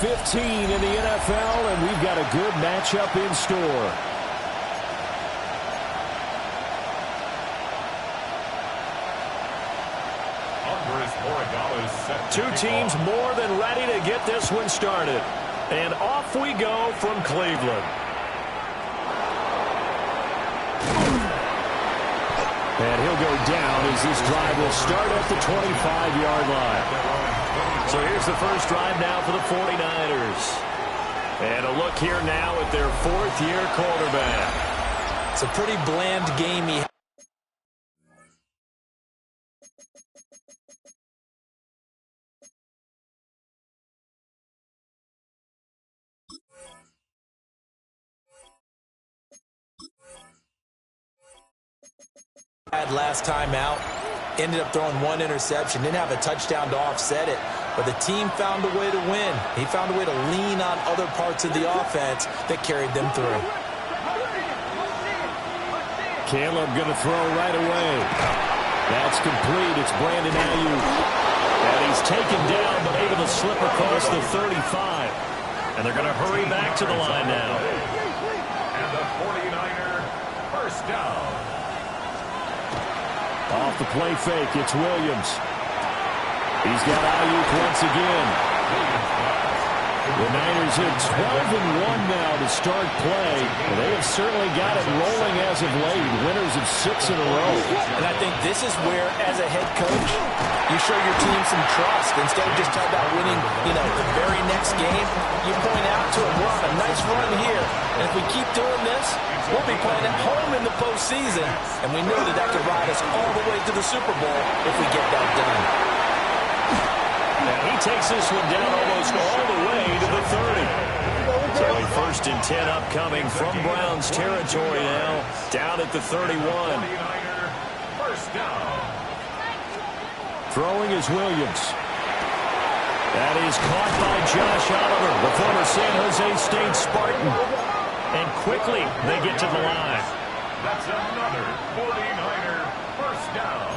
15 in the NFL, and we've got a good matchup in store. Two teams more than ready to get this one started. And off we go from Cleveland. And he'll go down as this drive will start at the 25-yard line. So here's the first drive now for the 49ers. And a look here now at their fourth-year quarterback. It's a pretty bland game he had last time out. Ended up throwing one interception. Didn't have a touchdown to offset it. But the team found a way to win. He found a way to lean on other parts of the offense that carried them through. Caleb going to throw right away. That's complete. It's Brandon Ayuk. And he's taken down but able to slip across the 35. And they're going to hurry back to the line now. And the 49er first down. Off the play fake, it's Williams. He's got Ayuk once again. The Niners at 12-1 now to start play. They have certainly got it rolling as of late. Winners of 6 in a row. And I think this is where, as a head coach, you show your team some trust. Instead of just talking about winning, the very next game, you point out to them, we're on a nice run here. And if we keep doing this, we'll be playing at home in the postseason. And we know that could ride us all the way to the Super Bowl if we get that done. Now he takes this one down almost all the way to the 30. So a 1st and 10 upcoming from Browns territory now, down at the 31. First down. Throwing is Williams. That is caught by Josh Oliver, the former San Jose State Spartan. And quickly they get to the line. That's another 49er first down.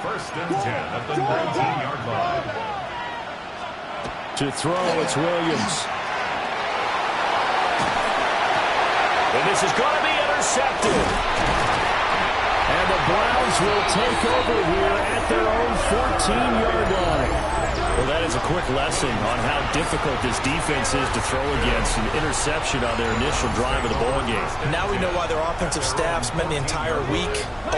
1st and 10 at the 19-yard line. To throw, it's Williams. And this is going to be intercepted. And the Browns will take over here at their own 14-yard line. Well, that is a quick lesson on how difficult this defense is to throw against an interception on their initial drive of the ballgame. Now we know why their offensive staff spent the entire week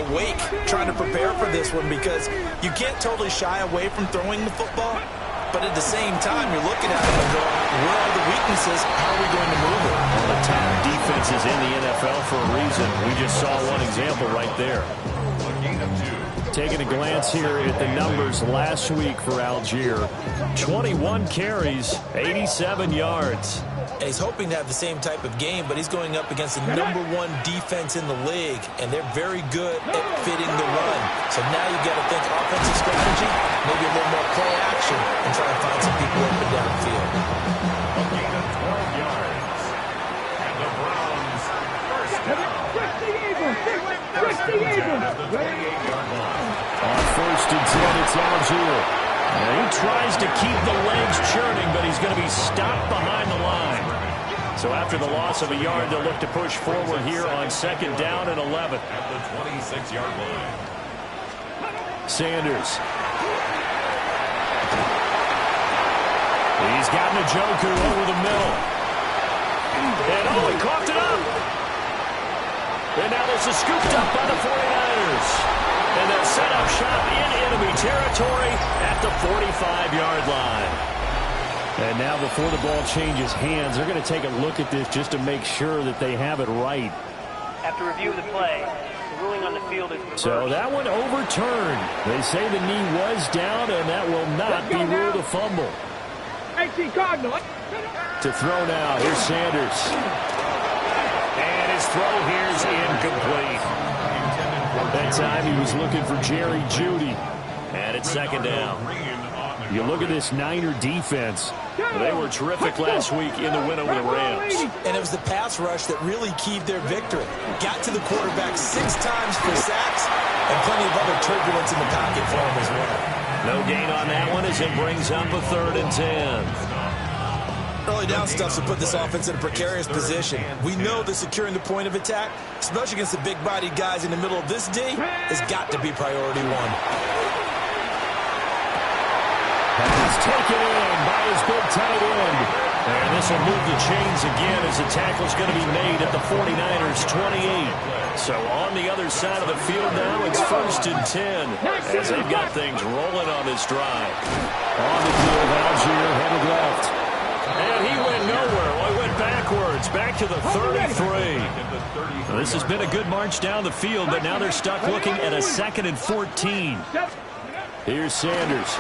awake trying to prepare for this one, because you can't totally shy away from throwing the football, but at the same time, you're looking at it and going, where are the weaknesses? How are we going to move it? Well, the top defenses in the NFL for a reason. We just saw one example right there. Taking a glance here at the numbers last week for Algier. 21 carries, 87 yards. And he's hoping to have the same type of game, but he's going up against the #1 defense in the league, and they're very good at fitting the run. So now you've got to think offensive strategy, maybe a little more play action, and try and find some people up and downfield. A gain of 12 yards. And the Browns first down. First and 10 at the 28-yard line. On 1st and 10, it's Algier. He tries to keep the legs churning, but he's going to be stopped behind the line. So after the loss of a yard, they'll look to push forward here on 2nd down and 11. At the 26-yard line. Sanders. He's got Njoku over the middle. And he coughed it up. And now this is scooped up by the 49ers. And they'll set up shop in enemy territory at the 45-yard line. And now before the ball changes hands, they're going to take a look at this just to make sure that they have it right. After review of the play, the ruling on the field is reversed. So that one overturned. They say the knee was down, and that will not be ruled a fumble. To throw now, here's Sanders. And his throw here is incomplete. That time he was looking for Jerry Jeudy. And it's 2nd down. You look at this Niner defense. They were terrific last week in the win over the Rams. And it was the pass rush that really keyed their victory. Got to the quarterback 6 times for sacks and plenty of other turbulence in the pocket for him as well. No gain on that one as it brings up a 3rd and 10. Early down stuff's to put this offense in a precarious position. We know that securing the point of attack, especially against the big-bodied guys in the middle of this D, has got to be priority one. Pass taken in by his big tight end. And this will move the chains again as the tackle's going to be made at the 49ers 28. So on the other side of the field now, it's 1st and 10 as they've got things rolling on this drive. On the field, Algier headed left. And he went nowhere. Well, he went backwards, back to the 33. Well, this has been a good march down the field, but now they're stuck looking at a 2nd and 14. Here's Sanders.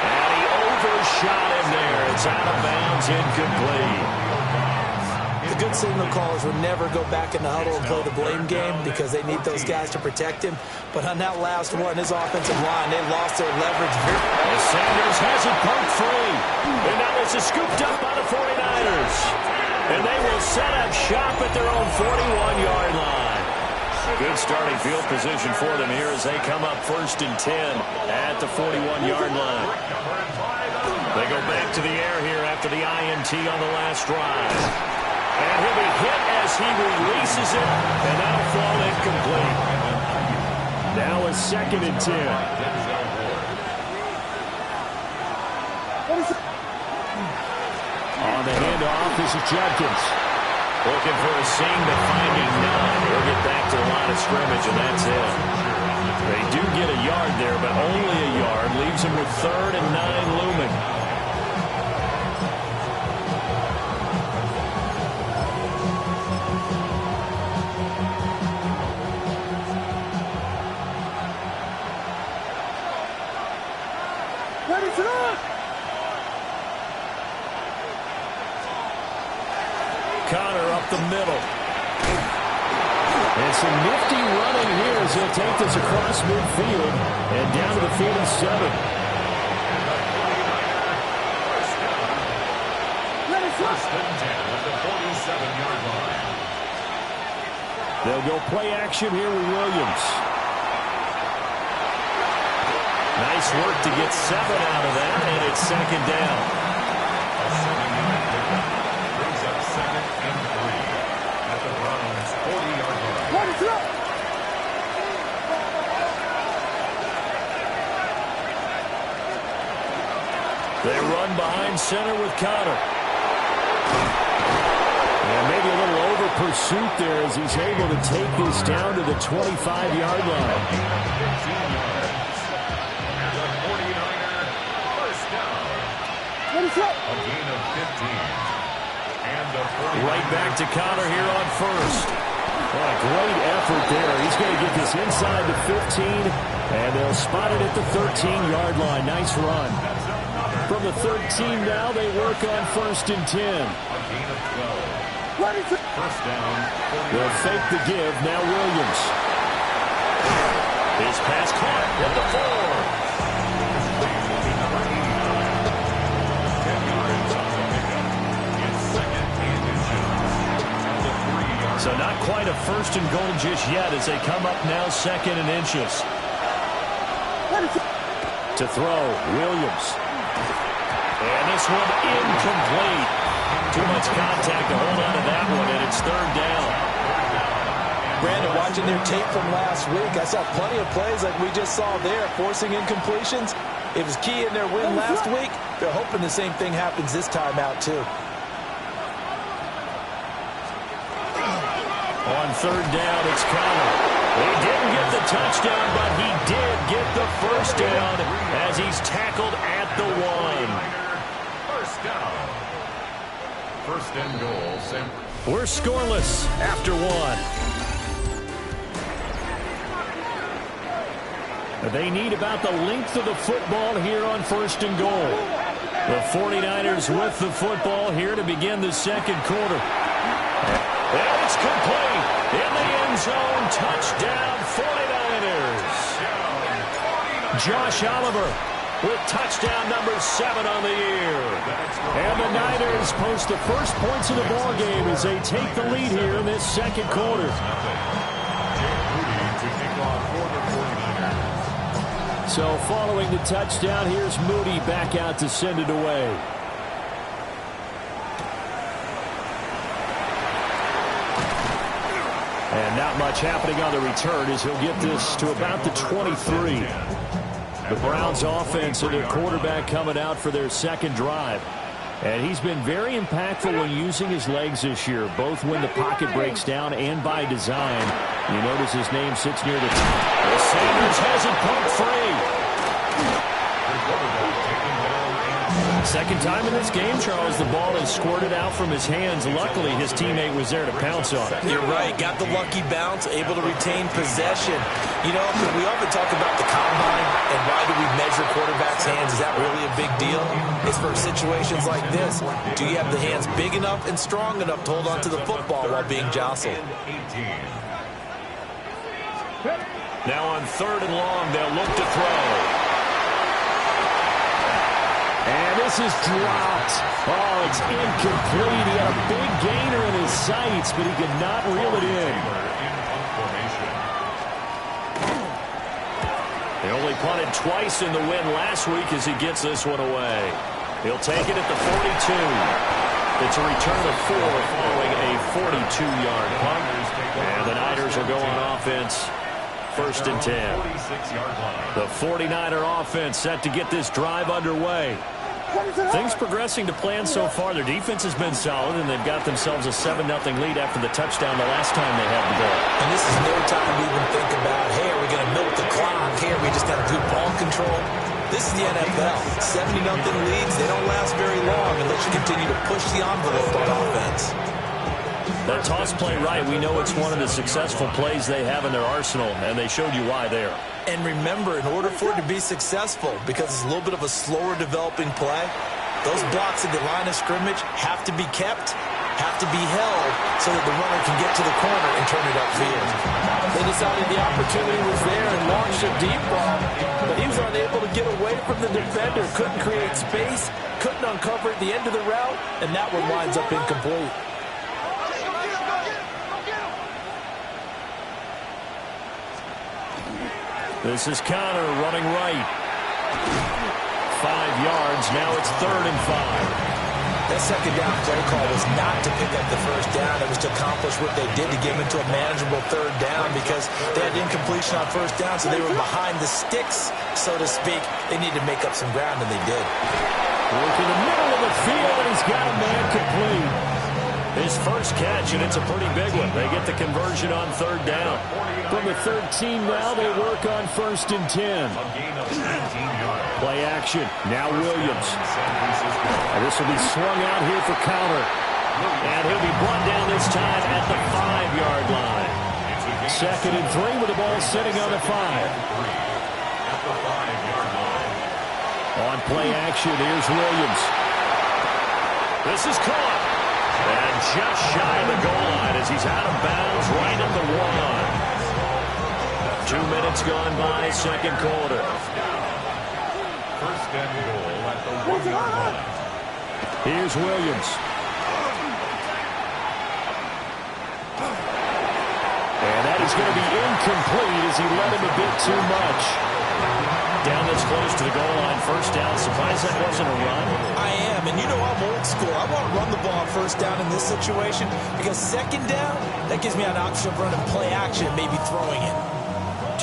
And he overshot him there. It's out of bounds, incomplete. The good signal callers would never go back in the huddle and play the blame game because they need those guys to protect him. But on that last one, his offensive line, they lost their leverage. As Sanders has it poked free. And now this is scooped up by the 49ers. And they will set up shop at their own 41-yard line. Good starting field position for them here as they come up 1st and 10 at the 41-yard line. They go back to the air here after the INT on the last drive. And he'll be hit as he releases it, and that'll fall incomplete. Now a 2nd and 10. On the handoff, this is Judkins. Looking for a seam, but finding none. He'll get back to the line of scrimmage, and that's it. They do get a yard there, but only a yard. Leaves him with 3rd and 9 looming. Connor up the middle. And some nifty running here as he'll take this across midfield and down to the 47. First and 10 at the 47-yard line. They'll go play action here with Williams. Nice work to get 7 out of that, and it's 2nd down. Brings up 2nd and 3 at the Browns' 40-yard line. They run behind center with Connor. And maybe a little over pursuit there as he's able to take this down to the 25-yard line. 15 yards. And the 49er first down. A gain of 15. And the 49er. Right back to Connor here on 1st. Well, a great effort there. He's going to get this inside the 15, and they'll spot it at the 13-yard line. Nice run. From the 13 now, they work on 1st and 10. A gain of 12. First down. They'll fake the give. Now Williams. His pass caught at the 4. 10 yards on the pickup. It's 2nd and inches. At the 3-yard. So not quite a 1st and goal just yet as they come up now 2nd and inches. To throw, Williams. And this one incomplete. Too much contact to hold on to that one, and it's 3rd down. Brandon, watching their tape from last week, I saw plenty of plays like we just saw there, forcing incompletions. It was key in their win last week. They're hoping the same thing happens this time out, too. On 3rd down, it's Connor. He didn't get the touchdown, but he did get the first down as he's tackled at the 1. First down. 1st and goal, Sam. We're scoreless after 1. They need about the length of the football here on 1st and goal. The 49ers with the football here to begin the 2nd quarter. And it's complete in the end zone. Touchdown 49ers. Josh Oliver with touchdown number 7 on the year. And the Niners post the first points of the ball game as they take the lead here in this 2nd quarter. So following the touchdown, here's Moody back out to send it away. And not much happening on the return as he'll get this to about the 23. The Browns offense and their quarterback coming out for their second drive. And he's been very impactful when using his legs this year, both when the pocket breaks down and by design. You notice his name sits near the top. The Sanders has it poked free. Second time in this game, Charles, the ball is squirted out from his hands. Luckily, his teammate was there to pounce on it. You're right. Got the lucky bounce, able to retain possession. You know, we often talk about the combine and why do we measure quarterbacks' hands. Is that really a big deal? It's for situations like this. Do you have the hands big enough and strong enough to hold on to the football while being jostled? Now on 3rd and long, they'll look to throw. And this is dropped. Oh, it's incomplete. He had a big gainer in his sights, but he could not reel it in. They only punted twice in the win last week as he gets this one away. He'll take it at the 42. It's a return of 4 following a 42-yard punt. And the Niners will go on offense. 1st and 10. The 49er offense set to get this drive underway. Things progressing to plan so far. Their defense has been solid, and they've got themselves a 7-0 lead after the touchdown the last time they had the ball. And this is no time to even think about, hey, are we going to milk the clock? Hey, are we just going to do ball control? This is the NFL. 70-0 leads, they don't last very long unless you continue to push the envelope on offense. That toss play right, we know it's one of the successful plays they have in their arsenal, and they showed you why there. And remember, in order for it to be successful, because it's a little bit of a slower developing play, those blocks at the line of scrimmage have to be kept, have to be held, so that the runner can get to the corner and turn it upfield. They decided the opportunity was there and launched a deep ball, but he was unable to get away from the defender, couldn't create space, couldn't uncover at the end of the route, and that one winds up incomplete. This is Connor running right. 5 yards. Now it's 3rd and 5. That second down play call was not to pick up the first down. It was to accomplish what they did to get them into a manageable 3rd down because they had incompletion on 1st down, so they were behind the sticks, so to speak. They needed to make up some ground, and they did. Work in the middle of the field, and he's got a man complete. His first catch, and it's a pretty big one. They get the conversion on 3rd down. From the 13 now, they work on 1st and 10. Play action. Now Williams. And this will be swung out here for counter. And he'll be brought down this time at the 5-yard line. 2nd and 3 with the ball sitting on the 5. On play action, here's Williams. This is caught. And just shy of the goal line as he's out of bounds right at the 1. 2 minutes gone by, 2nd quarter. 1st and goal at the 1-yard line. Here's Williams. And that is going to be incomplete as he led him a bit too much. Down this close to the goal line, 1st down. Surprised that wasn't a run? I am, and you know I'm old school. I want to run the ball on 1st down in this situation because 2nd down, that gives me an option of running play action, maybe throwing it.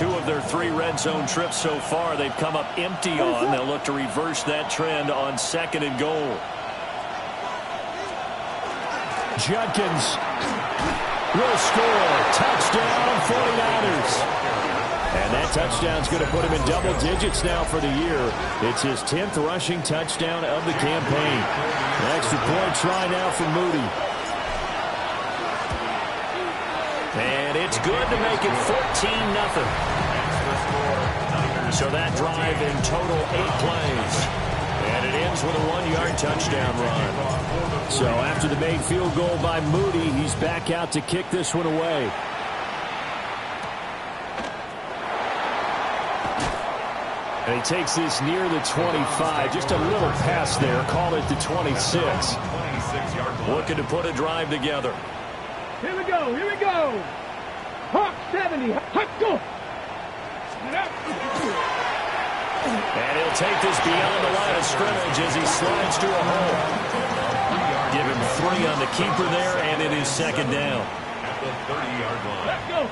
2 of their 3 red zone trips so far they've come up empty on. They'll look to reverse that trend on 2nd and goal. Judkins will score. Touchdown, 49ers. And that touchdown's going to put him in double digits now for the year. It's his 10th rushing touchdown of the campaign. An extra point try now for Moody. And it's good to make it 14-0. So that drive in total 8 plays. And it ends with a 1-yard touchdown run. So after the made field goal by Moody, he's back out to kick this one away. And he takes this near the 25. Just a little pass there. Call it the 26. Looking to put a drive together. Here we go. Here we go. Hawk 70. Hawk go. And he'll take this beyond the line of scrimmage as he slides to a hole. Give him 3 on the keeper there, and it is second down. At the 30-yard line. Let's go.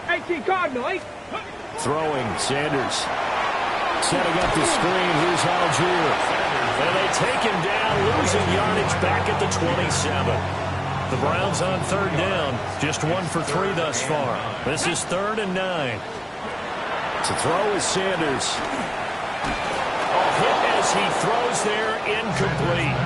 18 Cardinal, 8. Throwing, Sanders. Setting up the screen. Here's Algier. And they take him down, losing yardage back at the 27. The Browns on third down. Just 1 for 3 thus far. This is 3rd and 9. To throw is Sanders. A hit as he throws there, incomplete.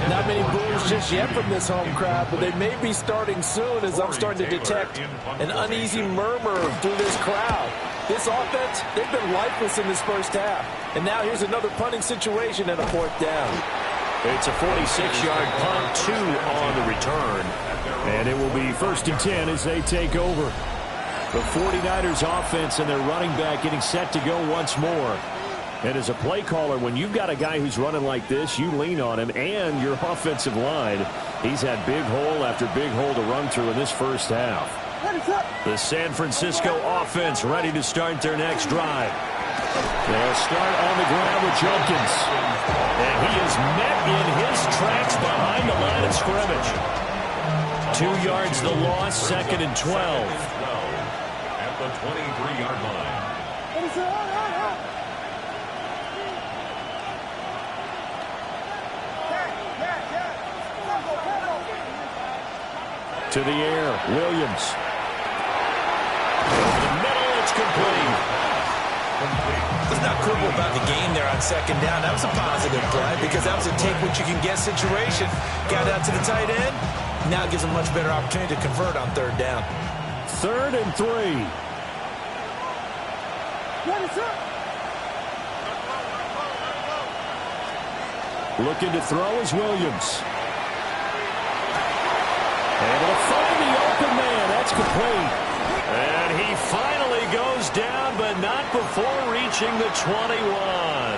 Not many boos just yet from this home crowd, but they may be starting soon as I'm starting to detect an uneasy murmur through this crowd. This offense, they've been lifeless in this first half. And now here's another punting situation and a 4th down. It's a 46-yard punt, 2 on the return. And it will be 1st and 10 as they take over. The 49ers offense and their running back getting set to go once more. And as a play caller, when you've got a guy who's running like this, you lean on him and your offensive line. He's had big hole after big hole to run through in this first half. The San Francisco offense ready to start their next drive. They'll start on the ground with Jenkins. And he is met in his tracks behind the line of scrimmage. 2 yards the loss, 2nd and 12. At the 23-yard line. To the air, Williams. Over the middle, it's complete. Let's not quibble about the game there on 2nd down. That was a positive play because that was a take-what-you-can-get situation. Got out to the tight end. Now it gives them a much better opportunity to convert on 3rd down. 3rd and 3. Looking to throw is Williams. Able to find the open man. That's complete. And he finally goes down, but not before reaching the 21.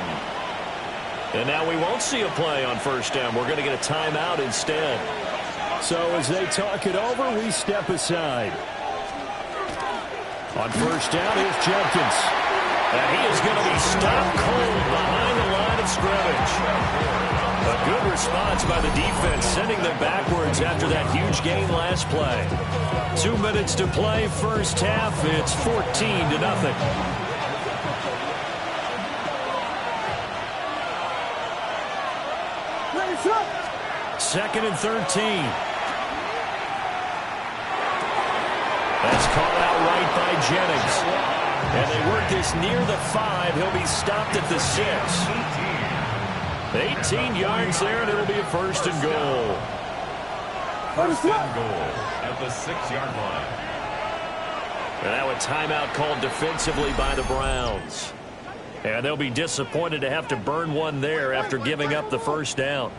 And now we won't see a play on 1st down. We're going to get a timeout instead. So as they talk it over, we step aside. On 1st down, here's Jenkins. And he is going to be stopped cold behind the line of scrimmage. A good response by the defense, sending them backwards after that huge gain last play. 2 minutes to play, first half. It's 14-0. 2nd and 13. That's caught out right by Jennings. And they work this near the 5. He'll be stopped at the 6. 18 yards there, and it'll be a 1st and goal. 1st and goal at the 6-yard line. And now a timeout called defensively by the Browns. And they'll be disappointed to have to burn one there after giving up the 1st down.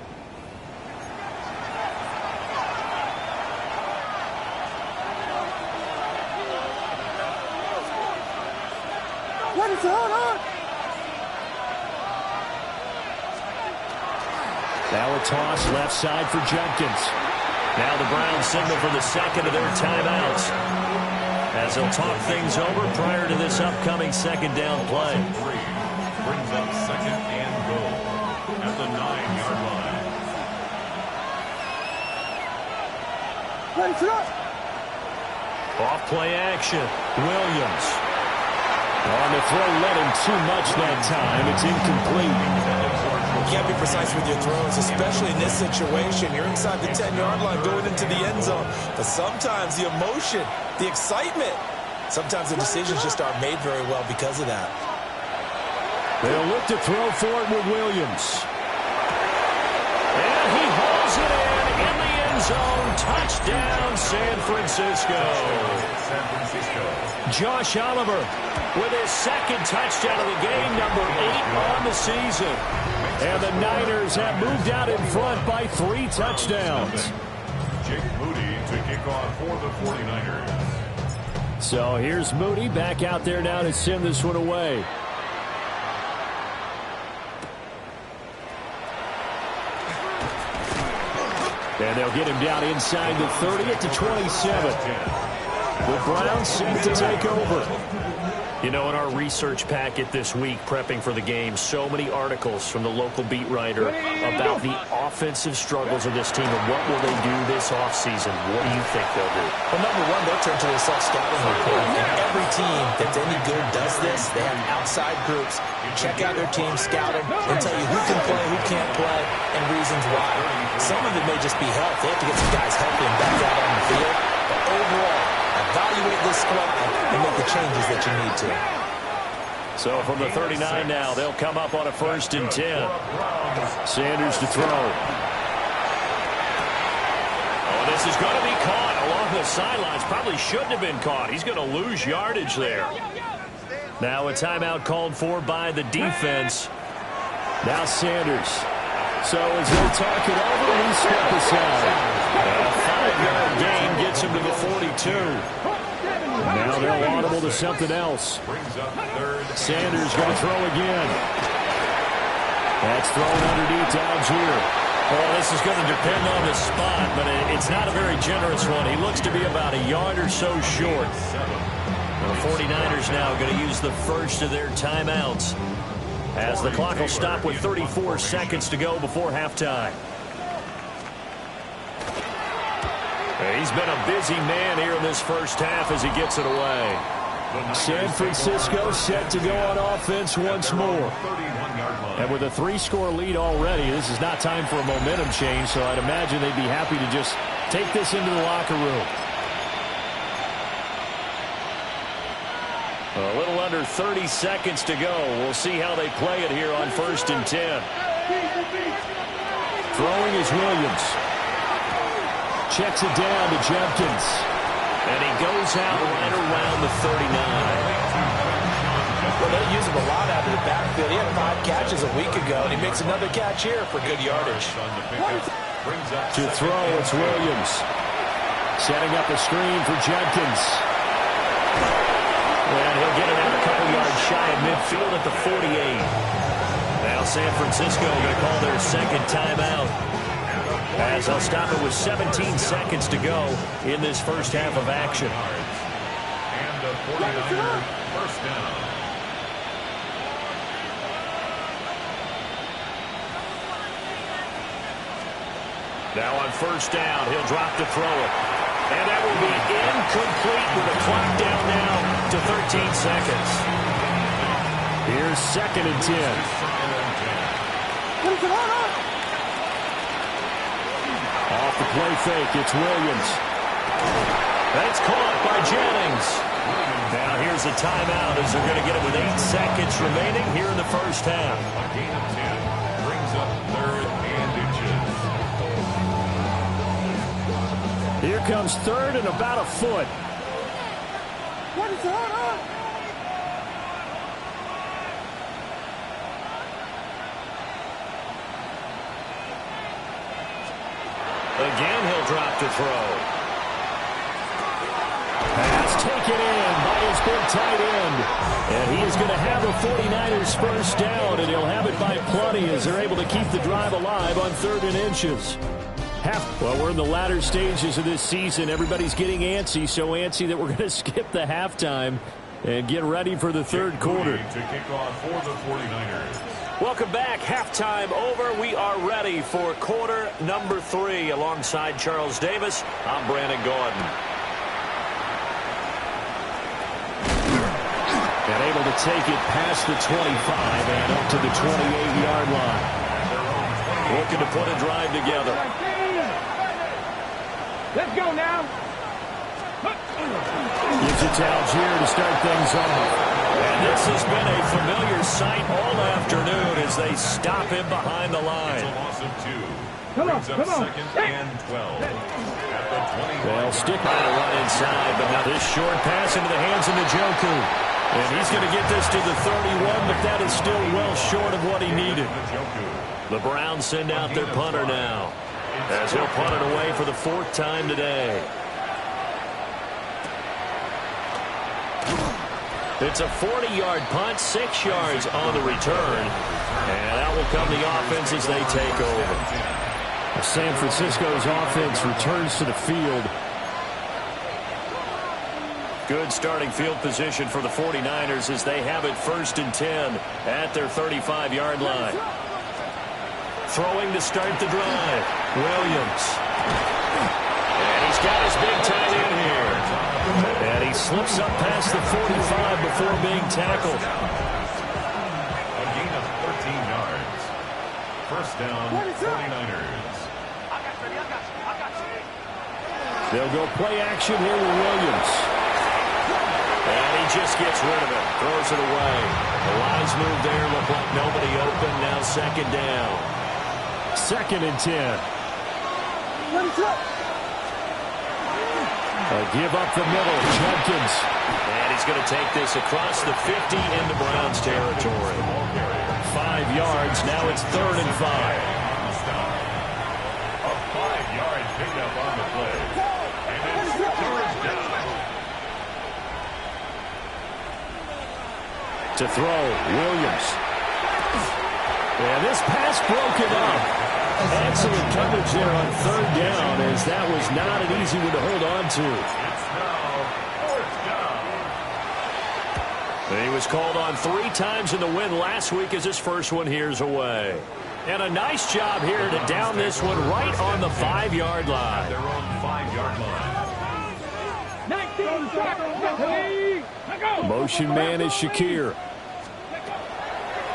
What is going on? Now a toss left side for Jenkins. Now the Browns signal for the 2nd of their timeouts, as they'll talk things over prior to this upcoming 2nd down play. Brings up 2nd and goal at the 9-yard line. Off play action. Williams. On the throw, let him too much that time. It's incomplete. You can't be precise with your throws, especially in this situation. You're inside the 10-yard line going into the end zone. But sometimes the emotion, the excitement, sometimes the decisions just aren't made very well because of that. They'll look to throw for it with Williams. And he hauls it in the end zone. Touchdown, San Francisco. San Francisco. Josh Oliver with his 2nd touchdown of the game, number 8 on the season. And the Niners have moved out in front by 3 touchdowns. Jake Moody to kick off for the 49ers. So here's Moody back out there now to send this one away. And they'll get him down inside the 30 at the 27. The Browns set to take over. You know, in our research packet this week, prepping for the game, so many articles from the local beat writer about the offensive struggles of this team and what will they do this offseason. What do you think they'll do? Well, number one, they'll turn to their self-scouting report. And every team that's any good does this. They have outside groups. Check out their team, scout them, and tell you who can play, who can't play, and reasons why. Some of it may just be health. They have to get some guys healthy and back out on the field. But overall, evaluate this squad and make the changes that you need to. So from the 39 now, they'll come up on a 1st and 10. Sanders to throw. Oh, this is going to be caught along the sidelines. Probably shouldn't have been caught. He's going to lose yardage there. Now a timeout called for by the defense. Now Sanders. So as they talk it over, he steps aside. A 5-yard gain gets him to the 42. Now they'll audible to something else. Sanders going to throw again. That's thrown underneath to Algier. Well, this is going to depend on the spot, but it's not a very generous one. He looks to be about a yard or so short. The 49ers now going to use the first of their timeouts as the clock will stop with 34 seconds to go before halftime. He's been a busy man here in this first half as he gets it away. San Francisco set to go on offense once more. And with a 3-score lead already, this is not time for a momentum change, so I'd imagine they'd be happy to just take this into the locker room. A little under 30 seconds to go. We'll see how they play it here on 1st and 10. Throwing is Williams. Checks it down to Jenkins. And he goes out right around the 39. Well, they use him a lot out of the backfield. He had 5 catches a week ago, and he makes another catch here for good yardage. To throw, it's Williams. Setting up a screen for Jenkins. And he'll get it out a couple yards shy of midfield at the 48. Now San Francisco going to call their second timeout, as they'll stop it with 17 seconds to go in this first half of action. And the 49ers first down. Now on first down, he'll drop to throw it. And that will be incomplete with the clock down now to 13 seconds. Here's 2nd and 10. Off the play fake, it's Williams. That's caught by Jennings. Now here's a timeout as they're going to get it with 8 seconds remaining here in the first half. A gain of 10 brings up 3rd and inches. Here comes 3rd and about a foot. What is going on? Again, he'll drop to throw. Pass taken in by his big tight end. And he is going to have the 49ers first down, and he'll have it by plenty as they're able to keep the drive alive on 3rd and inches. Well, we're in the latter stages of this season. Everybody's getting antsy, so antsy that we're going to skip the halftime and get ready for the 3rd quarter. To kick off for the 49ers. Welcome back. Halftime over. We are ready for quarter number 3. Alongside Charles Davis, I'm Brandon Gordon. And able to take it past the 25 and up to the 28-yard line. Looking to put a drive together. Let's go now. Gives it to Algier to start things off. And this has been a familiar sight all afternoon as they stop him behind the line. It's a loss of 2. Come on, Brings up come on. 2nd and 12. At the 21. They'll stick on to run inside, but now this short pass into the hands of Njoku. And he's going to get this to the 31, but that is still well short of what he needed. The Browns send out their punter now, as he'll punt it away for the 4th time today. It's a 40-yard punt, 6 yards on the return. And that will come the offense as they take over. San Francisco's offense returns to the field. Good starting field position for the 49ers as they have it 1st and 10 at their 35-yard line. Throwing to start the drive. Williams. And he's got his big tight end here. And he slips up past the 45 before being tackled. A gain of 13 yards. First down, 49ers. They'll go play action here with Williams. And he just gets rid of it. Throws it away. The wise move there. Looked like nobody open. Now 2nd down. 2nd and 10. Give up the middle. Judkins. And he's going to take this across the 50 into Browns territory. 5 yards. Now it's 3rd and 5. A 5-yard pickup on the play. And it's 3rd down. To throw, Williams. And this pass broken up. Excellent coverage there on 3rd down, as that was not an easy one to hold on to. It's now 4th down. He was called on 3 times in the win last week as his first one here's away. And a nice job here to down this one right on the 5-yard line. Their own 5-yard line. Motion man is Shakir.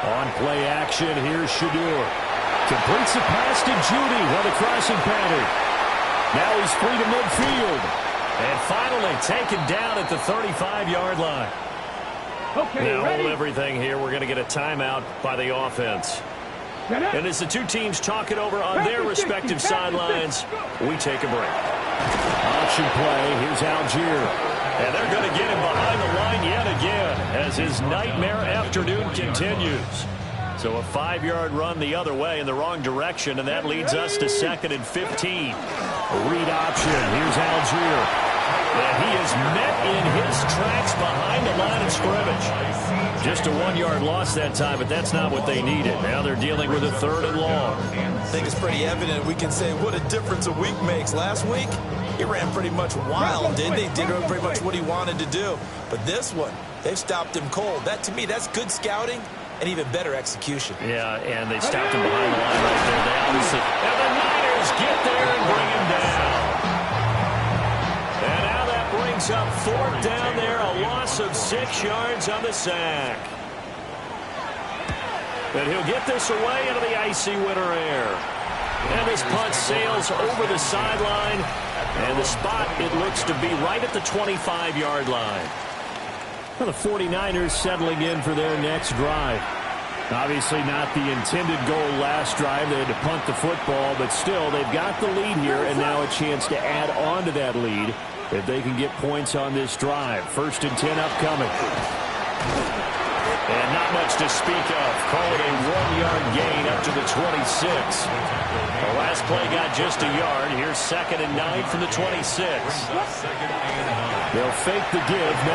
On play action, here's Shadur. Completes the pass to Judy while the crossing pattern. Now he's free to midfield. And finally taken down at the 35-yard line. Okay, now ready? hold everything here. We're going to get a timeout by the offense. And as the two teams talk it over on their respective sidelines, we take a break. Option play. Here's Algier. And they're going to get him behind the line yet again as his nightmare afternoon continues. So a 5-yard run the other way in the wrong direction, and that leads us to 2nd and 15. A read option. Here's Algier. And he is met in his tracks behind the line of scrimmage. Just a 1-yard loss that time, but that's not what they needed. Now they're dealing with a 3rd and long. I think it's pretty evident we can say what a difference a week makes. Last week, he ran pretty much wild, didn't he? Did pretty much what he wanted to do. But this one, they've stopped him cold. That, to me, that's good scouting and even better execution. Yeah, and they stopped him behind the line right there. They obviously, and the Niners get there and bring him down. And now that brings up 4th down there, a loss of 6 yards on the sack. And he'll get this away into the icy winter air. And this punt sails over the sideline. And the spot, it looks to be right at the 25-yard line. Well, the 49ers settling in for their next drive. Obviously not the intended goal last drive. They had to punt the football, but still, they've got the lead here, and now a chance to add on to that lead if they can get points on this drive. 1st and 10 upcoming. And not much to speak of. Call it a 1-yard gain up to the 26. The last play got just a yard. Here's 2nd and 9 from the 26. They'll fake the give now.